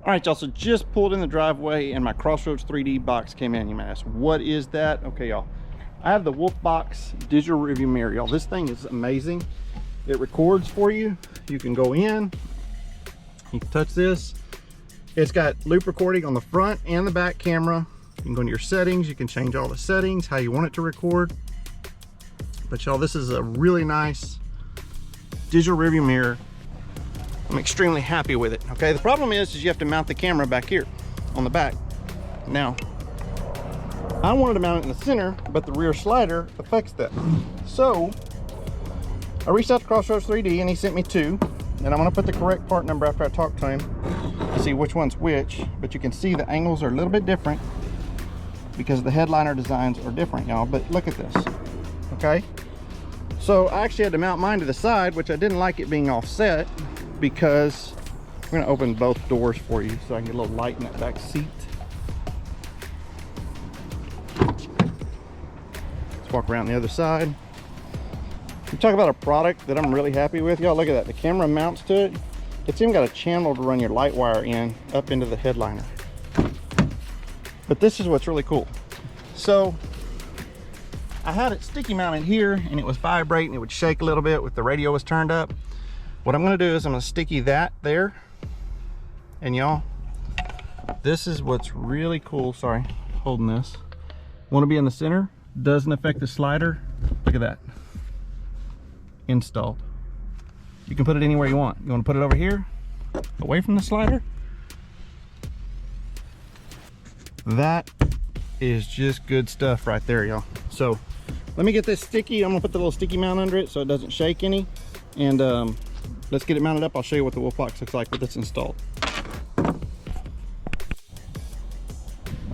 All right, y'all, so just pulled in the driveway and my Crossroads 3D box came in. You might ask, what is that? Okay, y'all, I have the Wolfbox digital review mirror, y'all. This thing is amazing. It records for you. You can go in, you can touch this. It's got loop recording on the front and the back camera. You can go into your settings. You can change all the settings, how you want it to record. But y'all, this is a really nice digital rearview mirror. I'm extremely happy with it. Okay, the problem is you have to mount the camera back here on the back. Now, I wanted to mount it in the center, but the rear slider affects that. So I reached out to Crossroads 3D and he sent me two, and I'm gonna put the correct part number after I talk to him to see which one's which. But you can see the angles are a little bit different because the headliner designs are different, y'all. But look at this, okay? So I actually had to mount mine to the side, which I didn't like it being offset, because I'm going to open both doors for you so I can get a little light in that back seat. Let's walk around the other side. We talk about a product that I'm really happy with, y'all. Look at that. The camera mounts to it. It's even got a channel to run your light wire in up into the headliner. But this is what's really cool. So I had it sticky mounted here and it was vibrating. It would shake a little bit with the radio was turned up. What I'm going to do is I'm going to sticky that there, and y'all, this is what's really cool. Sorry, holding this. Want to be in the center, doesn't affect the slider. Look at that, installed. You can put it anywhere you want. You want to put it over here, away from the slider. That is just good stuff right there, y'all. So let me get this sticky. I'm gonna put the little sticky mount under it so it doesn't shake any, and let's get it mounted up. I'll show you what the Wolfbox looks like with this installed.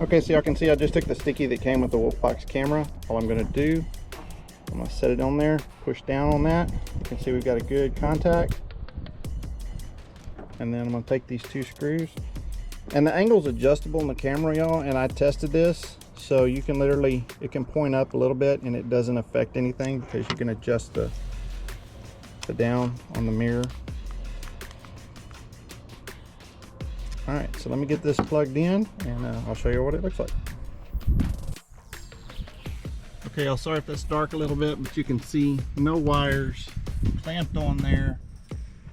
Okay, so y'all can see I just took the sticky that came with the Wolfbox camera. All I'm gonna do, I'm gonna set it on there, push down on that. You can see we've got a good contact. And then I'm gonna take these two screws. And the angle's adjustable in the camera, y'all, and I tested this. So you can literally, it can point up a little bit and it doesn't affect anything because you can adjust the down on the mirror. All right, so let me get this plugged in and I'll show you what it looks like. Okay, I'm sorry if that's dark a little bit, but you can see no wires clamped on there.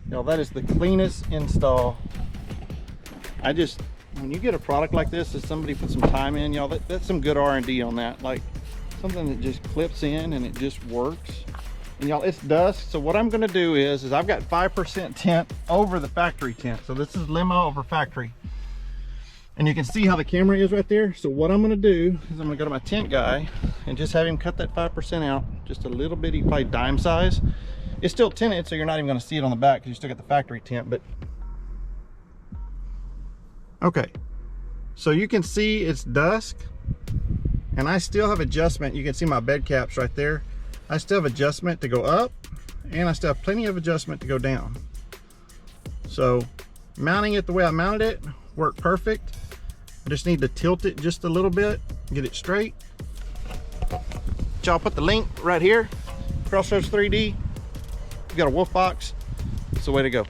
Y'all, that is the cleanest install. When you get a product like this that somebody put some time in, y'all, that's some good R&D on that. Like something that just clips in and it just works. And y'all, it's dusk, so what I'm gonna do is I've got 5% tint over the factory tint. So this is limo over factory. And you can see how the camera is right there. So what I'm gonna do is I'm gonna go to my tint guy and just have him cut that 5% out, just a little bitty, probably dime size. It's still tinted, so you're not even gonna see it on the back because you still got the factory tint, but. Okay, so you can see it's dusk and I still have adjustment. You can see my bed caps right there. I still have adjustment to go up and I still have plenty of adjustment to go down. So mounting it the way I mounted it worked perfect. I just need to tilt it just a little bit, get it straight. Y'all, put the link right here. Crossroads 3D. You got a Wolfbox. It's the way to go.